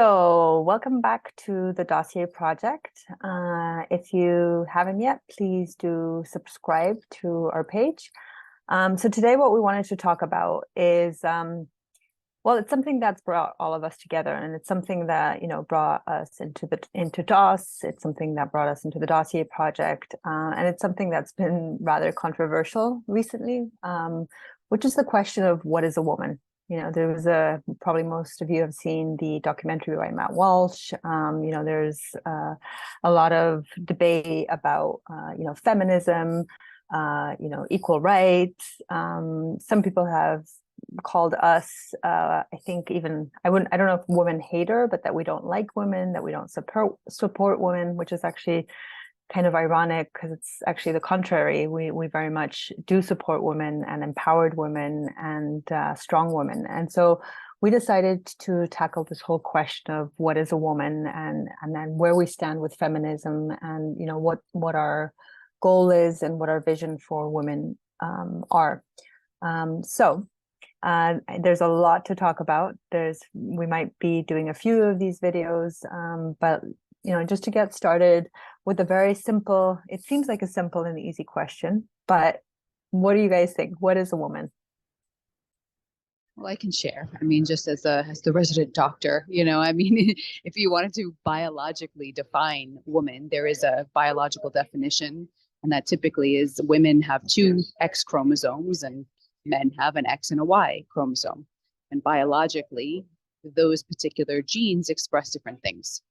So, welcome back to the Dossier Project. If you haven't yet, please do subscribe to our page. So today what we wanted to talk about is, well, it's something that's brought all of us together, and it's something that, brought us into DOS. It's something that brought us into the Dossier Project, and it's something that's been rather controversial recently, which is the question of what is a woman? There was probably most of you have seen the documentary by Matt Walsh. There's a lot of debate about, feminism, equal rights. Some people have called us, I think even, I don't know if women hater, but that we don't like women, that we don't support women, which is actually kind of ironic because it's actually the contrary. We very much do support women and empowered women and strong women. And so we decided to tackle this whole question of what is a woman, and then where we stand with feminism, and what our goal is and what our vision for women are. So there's a lot to talk about. We might be doing a few of these videos, but just to get started with a very simple, it seems like a simple and easy question, but what do you guys think? What is a woman? Well, I can share. I mean, just as the resident doctor, if you wanted to biologically define woman, there is a biological definition, and that typically is women have two X chromosomes and men have an X and a Y chromosome. And biologically, those particular genes express different things.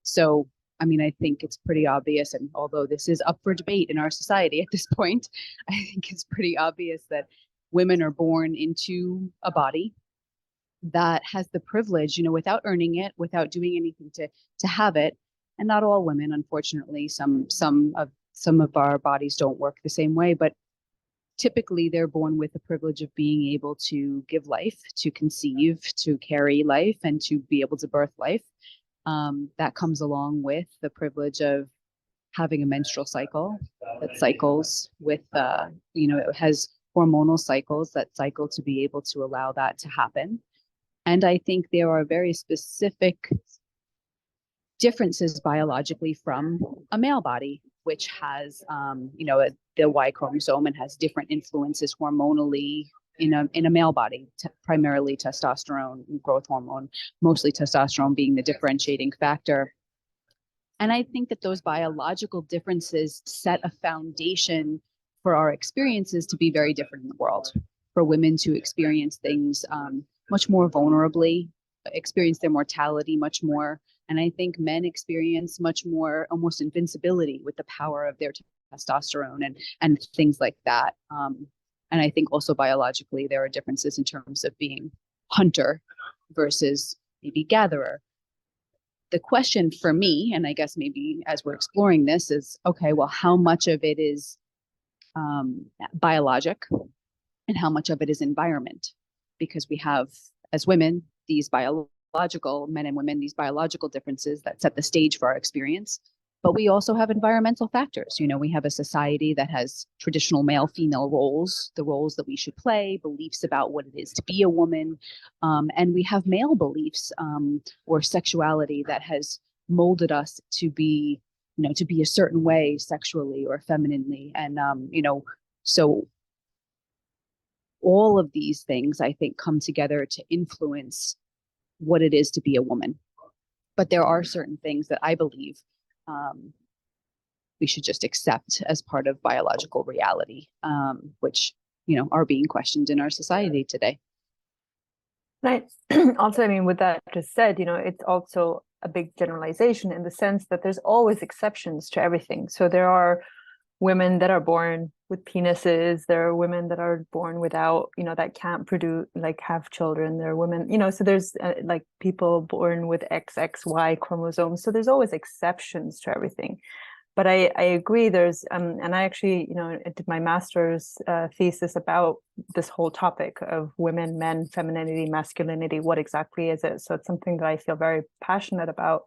So, I think it's pretty obvious, and although this is up for debate in our society at this point, I think it's pretty obvious that women are born into a body that has the privilege, without earning it, without doing anything to have it. And not all women, unfortunately, some of our bodies don't work the same way, but typically they're born with the privilege of being able to give life, to conceive, to carry life, and to be able to birth life. That comes along with the privilege of having a menstrual cycle that cycles with, it has hormonal cycles that cycle to be able to allow that to happen. And I think there are very specific differences biologically from a male body, which has, the Y chromosome, and has different influences hormonally in a male body, primarily testosterone and growth hormone, mostly testosterone being the differentiating factor. And I think that those biological differences set a foundation for our experiences to be very different in the world, for women to experience things much more vulnerably, experience their mortality much more. And I think men experience much more almost invincibility with the power of their testosterone and things like that. And I think also biologically, there are differences in terms of being hunter versus maybe gatherer. The question for me, and I guess maybe as we're exploring this, is, okay, well, how much of it is biologic and how much of it is environment? Because we have, as women, these biological, men and women, these biological differences that set the stage for our experience. But we also have environmental factors. We have a society that has traditional male-female roles, the roles that we should play, beliefs about what it is to be a woman. And we have male beliefs or sexuality that has molded us to be a certain way sexually or femininely. And, so all of these things, I think, come together to influence what it is to be a woman. But there are certain things that I believe we should just accept as part of biological reality, which, are being questioned in our society today. Right. Also, with that just said, it's also a big generalization in the sense that there's always exceptions to everything. So there are women that are born with penises. There are women that are born without, that can't produce, have children. There are women, so there's people born with XXY chromosomes. So there's always exceptions to everything. But I agree there's, and I actually, did my master's thesis about this whole topic of women, men, femininity, masculinity. What exactly is it? So it's something that I feel very passionate about.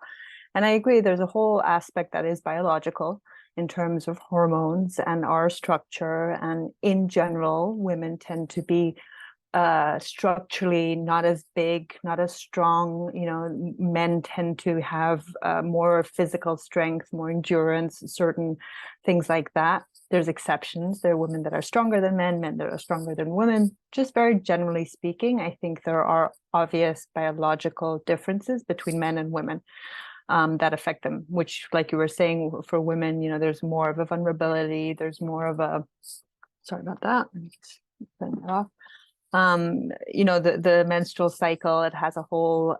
And I agree there's a whole aspect that is biological in terms of hormones and our structure. And in general, women tend to be structurally not as big, not as strong. Men tend to have more physical strength, more endurance, certain things like that. There's exceptions. There are women that are stronger than men, men that are stronger than women. Just very generally speaking, I think there are obvious biological differences between men and women that affect them, which, like you were saying, for women, there's more of a vulnerability. There's more of a, sorry about that. Let me just turn that off. The menstrual cycle, it has a whole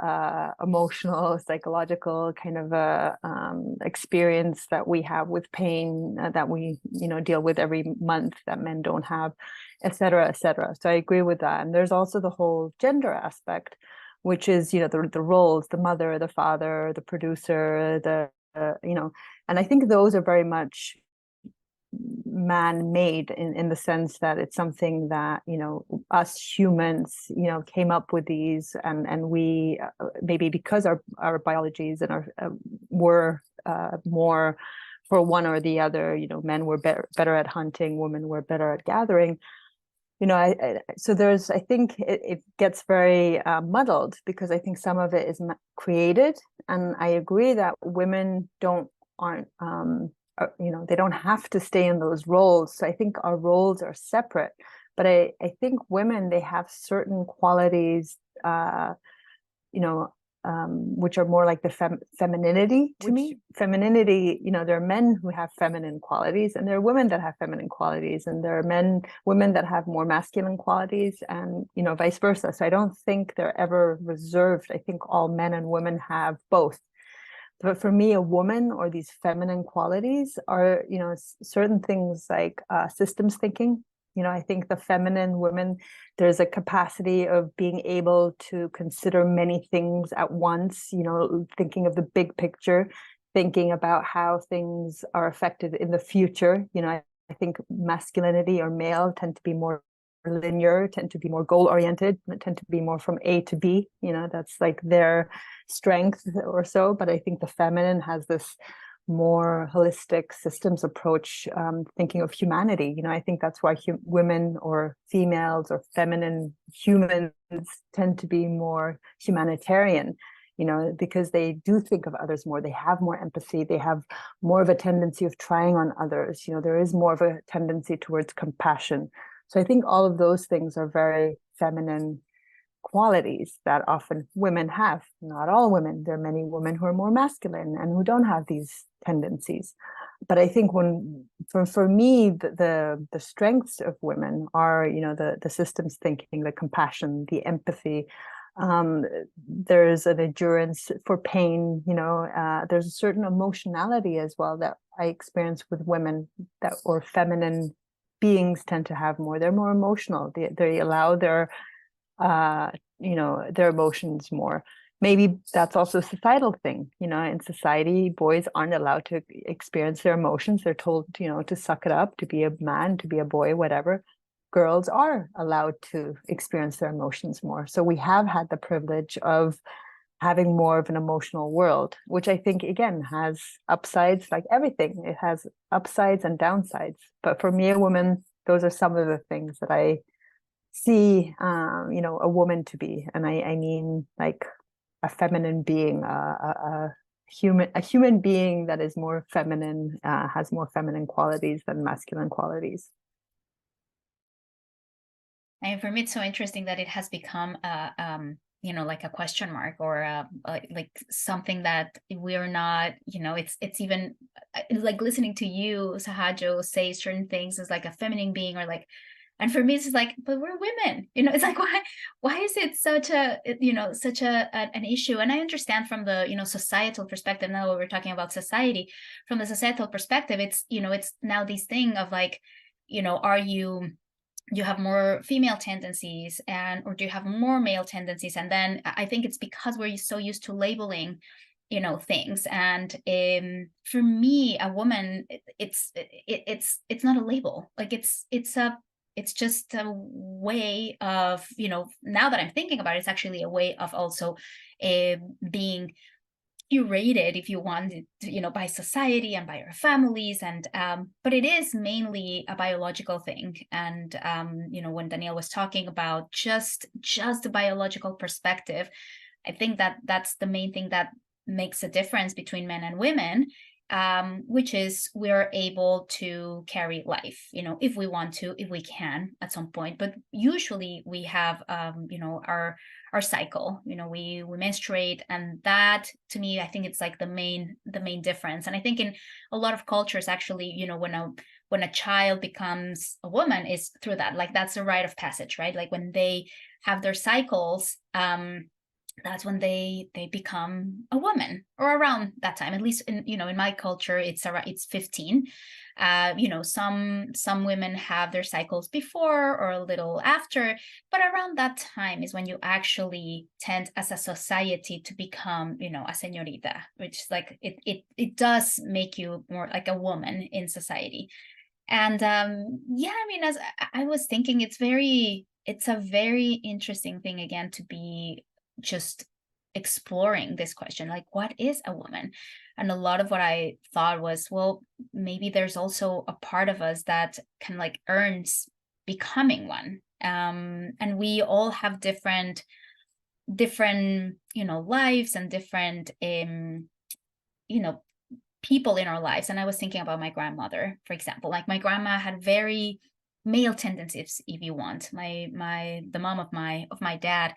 emotional, psychological kind of a experience that we have with pain that we, deal with every month that men don't have, et cetera, et cetera. So I agree with that. And there's also the whole gender aspect, which is, the roles, the mother, the father, the producer, and I think those are very much man-made in the sense that it's something that us humans came up with these, and we maybe because our biologies and our were more for one or the other. Men were better at hunting, women were better at gathering. So I think it gets very muddled, because I think some of it is created, and I agree that women aren't they don't have to stay in those roles. So I think our roles are separate, but I think women, they have certain qualities, which are more like the femininity to me. Femininity, there are men who have feminine qualities, and there are women that have feminine qualities, and there are women that have more masculine qualities, and vice versa. So I don't think they're ever reserved. I think all men and women have both. But for me, a woman, or these feminine qualities, are certain things like systems thinking. I think the feminine women, there's a capacity of being able to consider many things at once, thinking of the big picture, thinking about how things are affected in the future. I think masculinity, or male, tend to be more linear, tend to be more goal oriented, tend to be more from A to B. That's like their strength or so. But I think the feminine has this more holistic systems approach, thinking of humanity. I think that's why women, or females, or feminine humans tend to be more humanitarian, because they do think of others more. They have more empathy. They have more of a tendency of trying on others. There is more of a tendency towards compassion. So I think all of those things are very feminine qualities that often women have. Not all women. There are many women who are more masculine and who don't have these tendencies. But I think for me, the strengths of women are, the systems thinking, the compassion, the empathy. There's an endurance for pain. There's a certain emotionality as well that I experience with women, or feminine beings tend to have more. They're more emotional. They allow their their emotions more. Maybe that's also a societal thing. In society, boys aren't allowed to experience their emotions. They're told, to suck it up, to be a man, to be a boy, whatever. Girls are allowed to experience their emotions more. So we have had the privilege of having more of an emotional world, which I think, again, has upsides. Like everything, it has upsides and downsides. But for me, a woman, those are some of the things that I see, a woman to be. And I mean, like a feminine being, a human being that is more feminine, has more feminine qualities than masculine qualities. And for me, it's so interesting that it has become like a question mark, or like something that we're not, it's even like listening to you, Sahajo, say certain things as like a feminine being, or like, and for me, it's like, but we're women, it's like, why is it such an issue? And I understand from the, societal perspective. Now we're talking about society, from the societal perspective, it's, it's now this thing of like, are you have more female tendencies, or do you have more male tendencies? And then I think it's because we're so used to labeling, things. And for me, a woman, it's not a label. Like it's just a way of, now that I'm thinking about it, it's actually a way of also being curated, if you wanted to, by society and by our families, and but it is mainly a biological thing. And when Danielle was talking about just the biological perspective, I think that that's the main thing that makes a difference between men and women, which is we're able to carry life, if we want to, if we can at some point. But usually we have, our cycle, we menstruate, and that, to me, I think it's like the main difference. And I think in a lot of cultures, actually, when a child becomes a woman is through that, like that's a rite of passage, right? Like when they have their cycles, that's when they become a woman, or around that time. At least in my culture, it's 15. Some women have their cycles before or a little after, but around that time is when you actually tend as a society to become, a señorita, which is like it does make you more like a woman in society. And as I was thinking, it's a very interesting thing, again, to be just exploring this question, like, what is a woman? And a lot of what I thought was, well, maybe there's also a part of us that can like earns becoming one. And we all have different lives and different people in our lives. And I was thinking about my grandmother, for example. Like, my grandma had very male tendencies, if you want. The mom of my dad,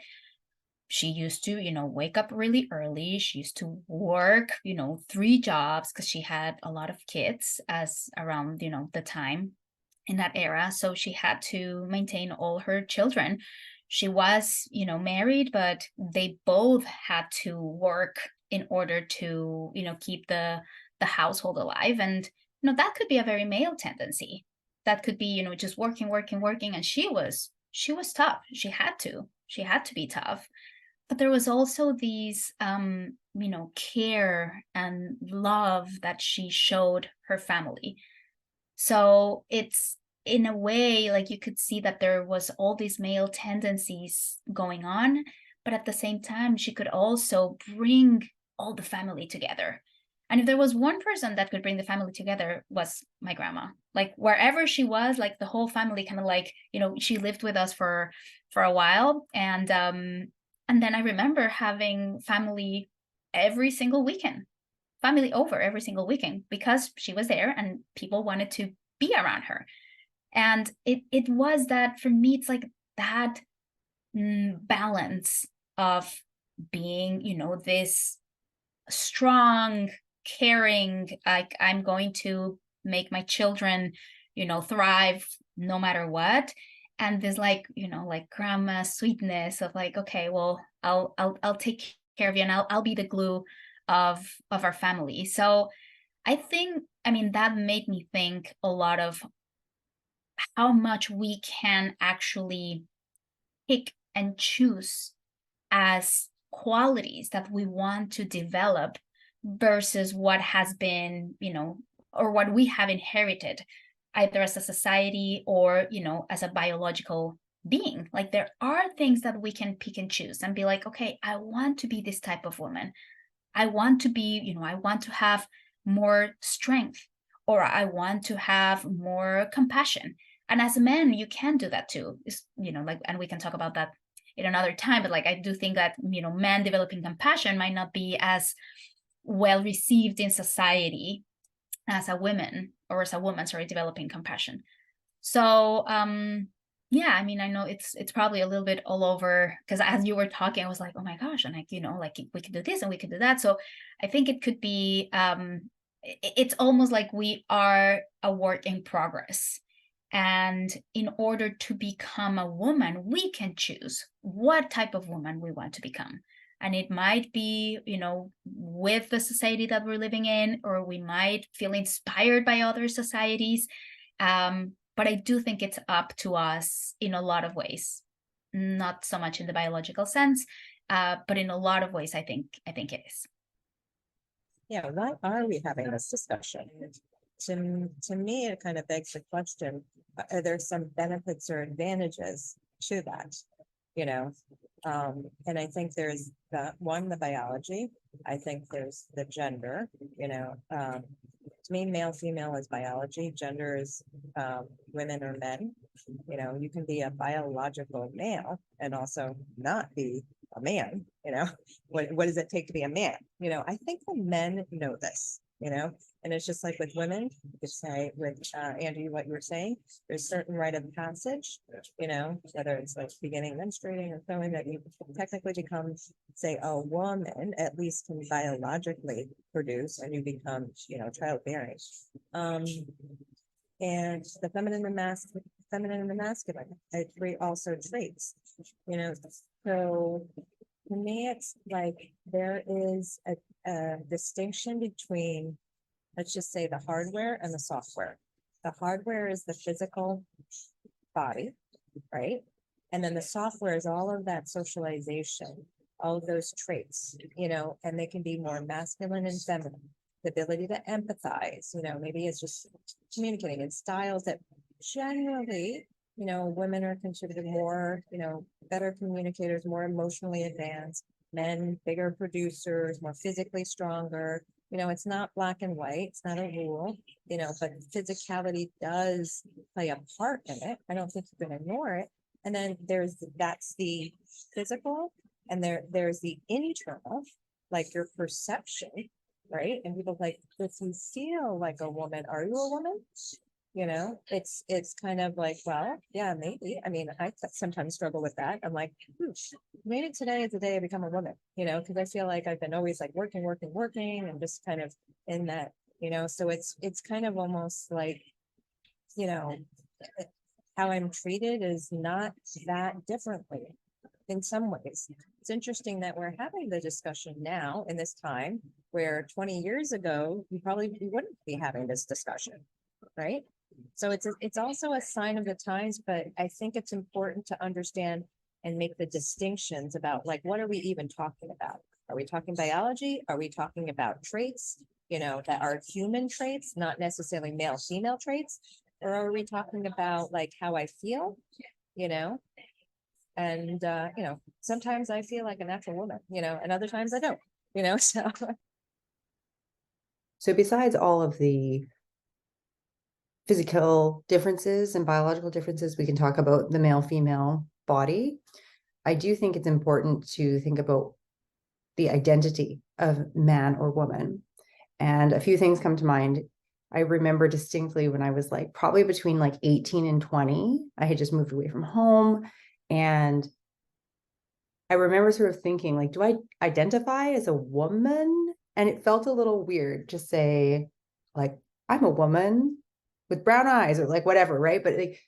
she used to, wake up really early. She used to work, 3 jobs, because she had a lot of kids as around, the time in that era. So she had to maintain all her children. She was, married, but they both had to work in order to, keep the household alive. And, that could be a very male tendency. That could be, just working. And she was tough. She had to be tough. But there was also these, care and love that she showed her family. So it's, in a way, like, you could see that there was all these male tendencies going on, but at the same time, she could also bring all the family together. And if there was one person that could bring the family together, was my grandma. Like, wherever she was, like, the whole family kind of like, she lived with us for a while. And then I remember having family every single weekend, family over every single weekend, because she was there and people wanted to be around her. And it was that, for me, it's like that balance of being, this strong, caring, like, I'm going to make my children, thrive no matter what. And this, like, like, grandma sweetness of like, okay, well, I'll take care of you, and I'll be the glue of our family. So I think, that made me think a lot of how much we can actually pick and choose as qualities that we want to develop, versus what has been, or what we have inherited, either as a society or, as a biological being. Like, there are things that we can pick and choose and be like, okay, I want to be this type of woman. I want to be, I want to have more strength, or I want to have more compassion. And as a man, you can do that too. Like, and we can talk about that in another time, but like, I do think that, men developing compassion might not be as well received in society as a woman, or as a woman, sorry, developing compassion. So I know it's probably a little bit all over, because as you were talking, I was like, oh my gosh, and like, like, we could do this and we could do that. So I think it could be it's almost like we are a work in progress. And in order to become a woman, we can choose what type of woman we want to become. And it might be, with the society that we're living in, or we might feel inspired by other societies. But I do think it's up to us in a lot of ways, not so much in the biological sense, but in a lot of ways, I think it is. Yeah, why are we having this discussion? To me, it kind of begs the question, are there some benefits or advantages to that? you know. And I think there's the biology. I think there's the gender, to me, male, female is biology. Gender is women or men. You can be a biological male and also not be a man. What does it take to be a man? I think the men know this, and it's just like with women, you could say with Andy, what you were saying, there's certain rite of passage, whether it's like beginning menstruating or something that you technically become, say, a woman, at least can biologically produce, and you become, childbearing. And the feminine and masculine, I agree, also traits, so to me, it's like there is a distinction between, let's just say, the hardware and the software. The hardware is the physical body, right? And then the software is all of that socialization, all of those traits, and they can be more masculine and feminine. The ability to empathize, maybe it's just communicating in styles that generally, women are considered more, better communicators, more emotionally advanced, men, bigger producers, more physically stronger. It's not black and white, it's not a rule, but physicality does play a part in it. I don't think you can ignore it. And then that's the physical, and there's the internal, like your perception, right? And people like, if you feel like a woman, are you a woman? It's kind of like, well, yeah, maybe. I mean, I sometimes struggle with that. I'm like, maybe today is the day I become a woman, because I feel like I've been always like working, and just kind of in that, so it's kind of almost like, how I'm treated is not that differently in some ways. It's interesting that we're having the discussion now in this time where 20 years ago, you wouldn't be having this discussion, right? So it's also a sign of the times, but I think it's important to understand and make the distinctions about, like, what are we even talking about? Are we talking biology? Are we talking about traits, that are human traits, not necessarily male, female traits? Or are we talking about like how I feel, and, sometimes I feel like a natural woman, and other times I don't, so. So besides all of the physical differences and biological differences, we can talk about the male-female body. I do think it's important to think about the identity of man or woman. And a few things come to mind. I remember distinctly when I was like probably between like 18 and 20, I had just moved away from home. And I remember sort of thinking, like, do I identify as a woman? And it felt a little weird to say, like, I'm a woman with brown eyes, or like whatever, right? But like,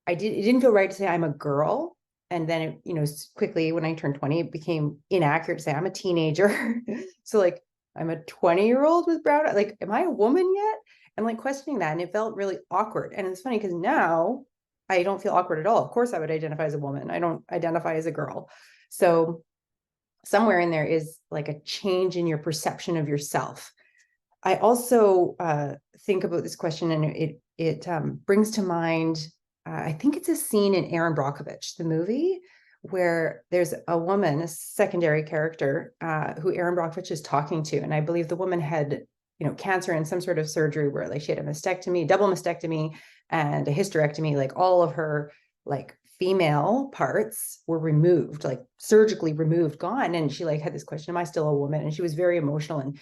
it didn't feel right to say I'm a girl. And then it, quickly when I turned 20, it became inaccurate to say I'm a teenager. So like, I'm a 20-year-old with brown eyes. Like, am I a woman yet? And like questioning that, and it felt really awkward. And it's funny because now I don't feel awkward at all. Of course, I would identify as a woman. I don't identify as a girl. So somewhere in there is like a change in your perception of yourself. I also think about this question, and it brings to mind, I think it's a scene in Erin Brockovich, the movie, where there's a woman, a secondary character, who Erin Brockovich is talking to. And I believe the woman had, cancer and some sort of surgery where like she had a mastectomy, double mastectomy, and a hysterectomy, like all of her like female parts were removed, like surgically removed, gone. And she like had this question, am I still a woman? And she was very emotional. And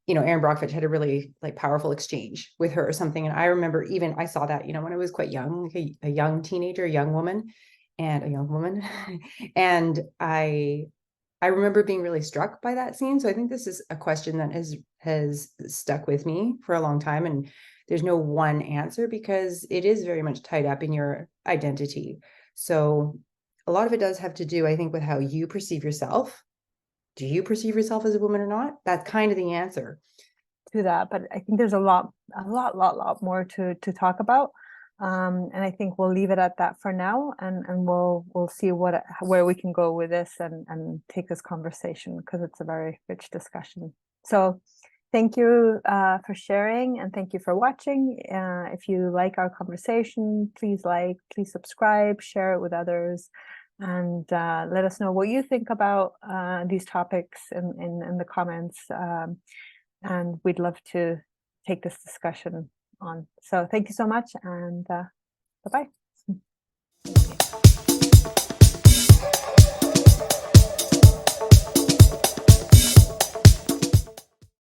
Erin Brockovich had a really like powerful exchange with her or something. And I remember I saw that, when I was quite young, like a young teenager, a young woman. And I remember being really struck by that scene. So I think this is a question that has stuck with me for a long time. And there's no one answer because it is very much tied up in your identity. So a lot of it does have to do, I think, with how you perceive yourself. Do you perceive yourself as a woman or not? That's kind of the answer to that. But I think there's a lot more to talk about. And I think we'll leave it at that for now, and we'll see where we can go with this and take this conversation, because it's a very rich discussion. So thank you for sharing, and thank you for watching. If you like our conversation, please subscribe, share it with others. And let us know what you think about these topics in the comments. And we'd love to take this discussion on. So thank you so much, and bye-bye.